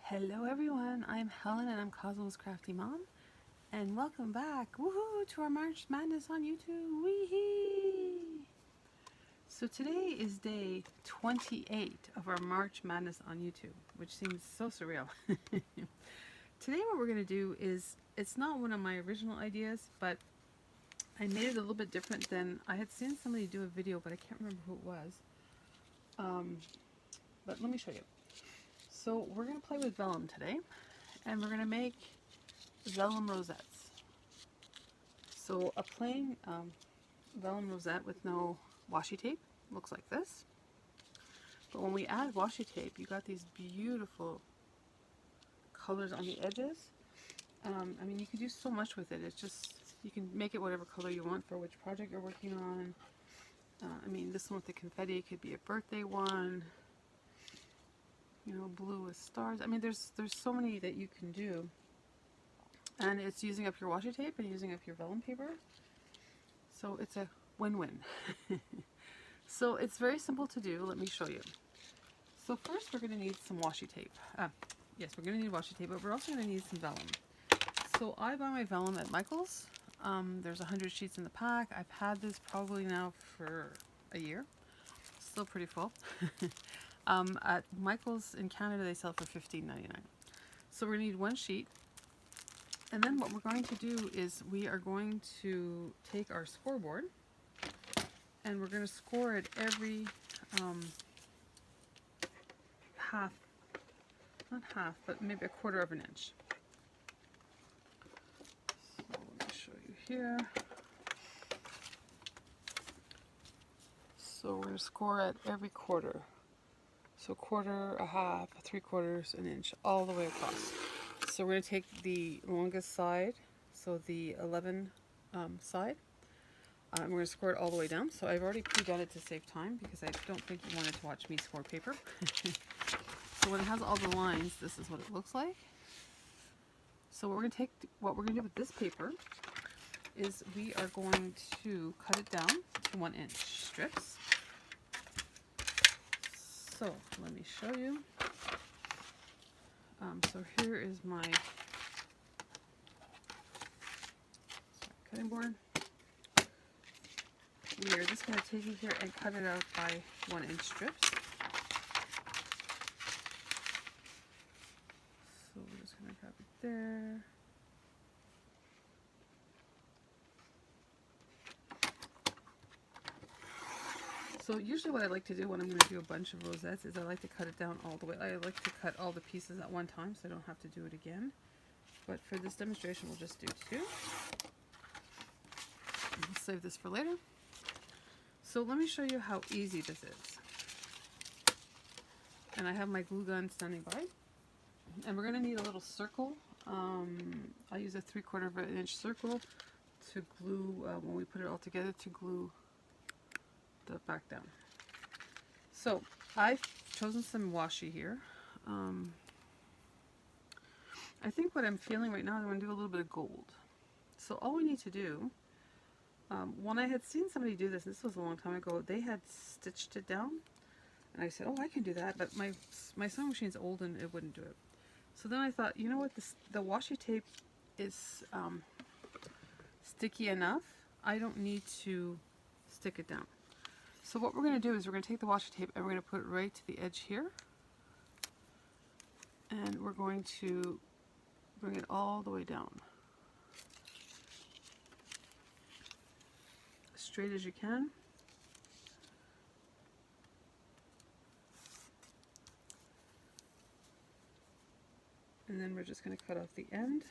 Hello everyone, I'm Helen and I'm Cosmo's Crafty Mom, and welcome back, woohoo, to our March Madness on YouTube, wee-hee! So today is day 28 of our March Madness on YouTube, which seems so surreal. Today what we're going to do is, it's not one of my original ideas, but I made it a little bit different than, I had seen somebody do a video, but I can't remember who it was. But let me show you. So we're going to play with vellum today, and we're going to make vellum rosettes. So a plain vellum rosette with no washi tape looks like this. But when we add washi tape, you got these beautiful colors on the edges. I mean, you can do so much with it. It's just, you can make it whatever color you want for which project you're working on. I mean, this one with the confetti could be a birthday one. You know, blue with stars. I mean, there's so many that you can do. And it's using up your washi tape and using up your vellum paper. So it's a win-win. So it's very simple to do. Let me show you. So first we're going to need some washi tape. Yes, we're going to need washi tape, but we're also going to need some vellum. So I buy my vellum at Michael's. There's 100 sheets in the pack. I've had this probably now for a year. Still pretty full. At Michael's in Canada, they sell it for $15.99. So we're going to need one sheet. And then what we're going to do is we are going to take our scoreboard and we're going to score it every half, not half, but maybe a quarter of an inch. So let me show you here. So we're going to score it every quarter. So quarter, a half, 3/4, an inch, all the way across. So we're going to take the longest side, so the 11 side, and we're going to score it all the way down. So I've already pre-done it to save time because I don't think you wanted to watch me score paper. So when it has all the lines, this is what it looks like. So what we're going to do with this paper is we are going to cut it down to 1-inch strips. So let me show you. So here is my cutting board. We are just going to take it here and cut it out by 1-inch strips. So we're just going to grab it there. So usually what I like to do when I'm going to do a bunch of rosettes is I like to cut it down all the way. I like to cut all the pieces at one time so I don't have to do it again. But for this demonstration we'll just do 2. We'll save this for later. So let me show you how easy this is. And I have my glue gun standing by. And we're going to need a little circle. I use a 3/4 of an inch circle to glue, when we put it all together, to glue the back down. So I've chosen some washi here. I think what I'm feeling right now is I'm going to do a little bit of gold. So all we need to do, when I had seen somebody do this was a long time ago, they had stitched it down, and I said, oh, I can do that, but my sewing machine's old and it wouldn't do it. So then I thought, you know what, the washi tape is sticky enough. I don't need to stick it down. So what we're going to do is we're going to take the washi tape and we're going to put it right to the edge here. And we're going to bring it all the way down. As straight as you can. And then we're just going to cut off the end.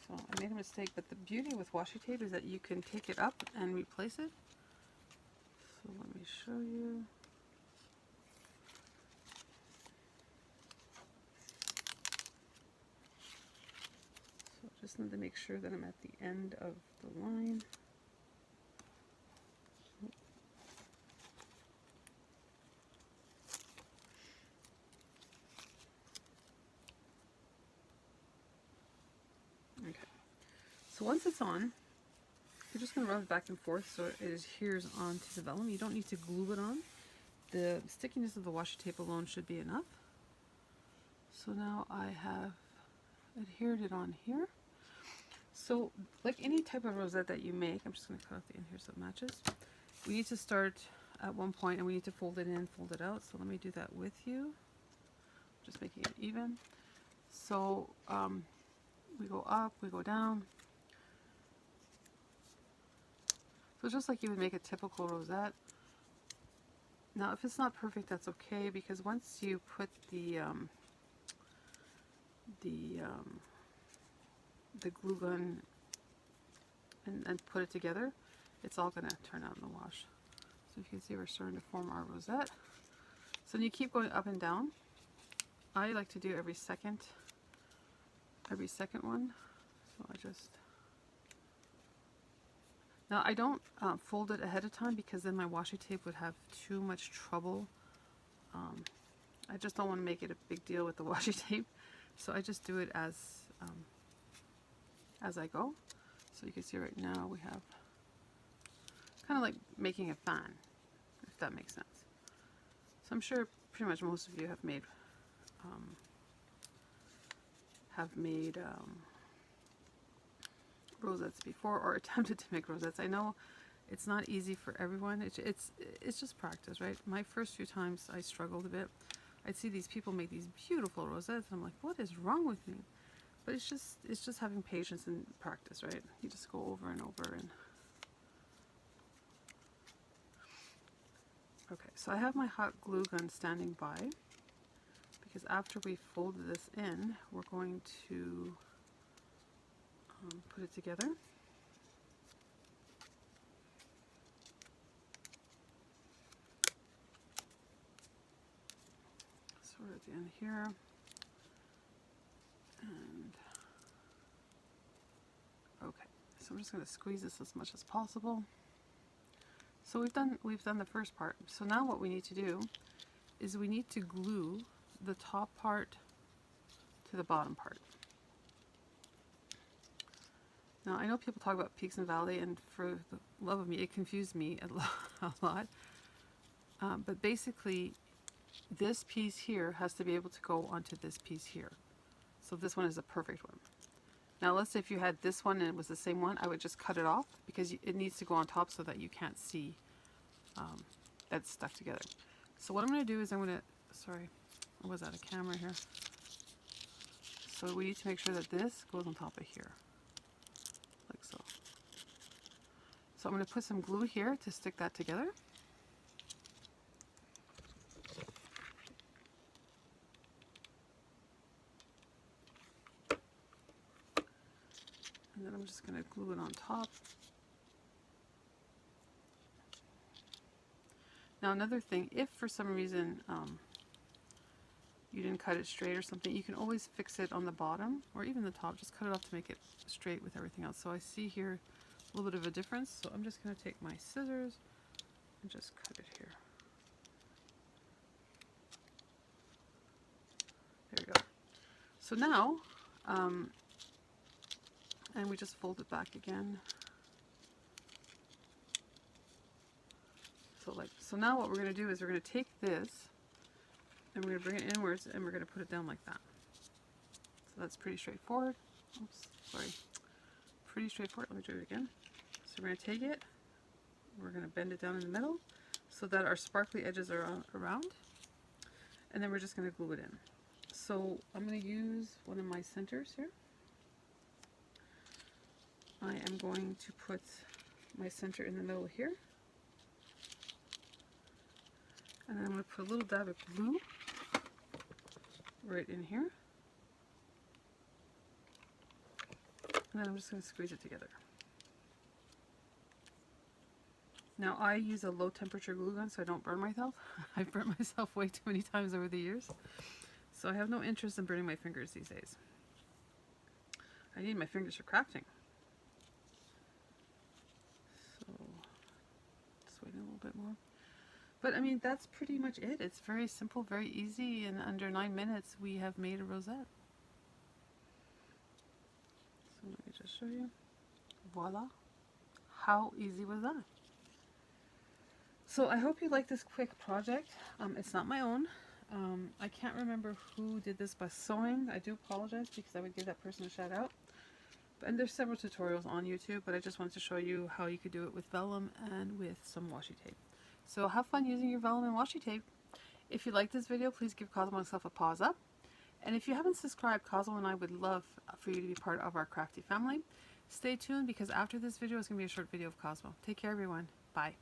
So I made a mistake, but the beauty with washi tape is that you can take it up and replace it. So let me show you. So just need to make sure that I'm at the end of the line. Okay. So once it's on, you're just going to rub it back and forth so it adheres onto the vellum. You don't need to glue it on. the stickiness of the washi tape alone should be enough. So now I have adhered it on here. So like any type of rosette that you make, I'm just going to cut off the end here so it matches. We need to start at one point and we need to fold it in, fold it out. So let me do that with you. Just making it even. So we go up, we go down. So just like you would make a typical rosette. Now if it's not perfect, that's okay, because once you put the glue gun and put it together, it's all going to turn out in the wash. So you can see we're starting to form our rosette. So then you keep going up and down. I like to do every second one. So I just, now I don't fold it ahead of time, because then my washi tape would have too much trouble. I just don't want to make it a big deal with the washi tape, so I just do it as I go. So you can see right now we have kind of like making a fan, if that makes sense. So I'm sure pretty much most of you have made rosettes before, or attempted to make rosettes. I know it's not easy for everyone. It's just practice, right? My first few times I struggled a bit. I'd see these people make these beautiful rosettes, and I'm like, what is wrong with me? But it's just having patience and practice, right? You just go over and over. And okay, so I have my hot glue gun standing by, because after we fold this in, we're going to put it together. So we're at the end here. And okay, so I'm just going to squeeze this as much as possible. So we've done the first part. So now what we need to do is we need to glue the top part to the bottom part. Now I know people talk about peaks and valley, and for the love of me, it confused me a lot. But basically, this piece here has to be able to go onto this piece here. So this one is a perfect one. Now let's say if you had this one and it was the same one, I would just cut it off, because it needs to go on top so that you can't see that it's stuck together. So what I'm going to do is I'm going to, sorry, I was out of camera here. So we need to make sure that this goes on top of here, like so. So I'm going to put some glue here to stick that together. And then I'm just going to glue it on top. Now another thing, if for some reason you didn't cut it straight or something, you can always fix it on the bottom or even the top. Just cut it off to make it straight with everything else. So I see here a little bit of a difference. So I'm just going to take my scissors and just cut it here. There we go. So now, and we just fold it back again. So now what we're going to do is we're going to take this and we're going to bring it inwards and we're going to put it down like that. So that's pretty straightforward. Oops, sorry. Pretty straightforward. Let me do it again. So we're going to take it, we're going to bend it down in the middle so that our sparkly edges are around, and then we're just going to glue it in. So I'm going to use one of my centers here. I am going to put my center in the middle here. And then I'm going to put a little dab of glue right in here. And then I'm just going to squeeze it together. Now I use a low temperature glue gun so I don't burn myself. I've burnt myself way too many times over the years. So I have no interest in burning my fingers these days. I need my fingers for crafting. So just wait a little bit more. But I mean, that's pretty much it. It's very simple, very easy. In under 9 minutes, we have made a rosette. So let me just show you. Voila. How easy was that? So I hope you like this quick project. It's not my own. I can't remember who did this by sewing. I do apologize because I would give that person a shout out. And there's several tutorials on YouTube, but I just wanted to show you how you could do it with vellum and with some washi tape. So have fun using your vellum and washi tape. If you like this video, please give Cosmo and myself a paws up. And if you haven't subscribed, Cosmo and I would love for you to be part of our crafty family. Stay tuned because after this video is going to be a short video of Cosmo. Take care, everyone. Bye.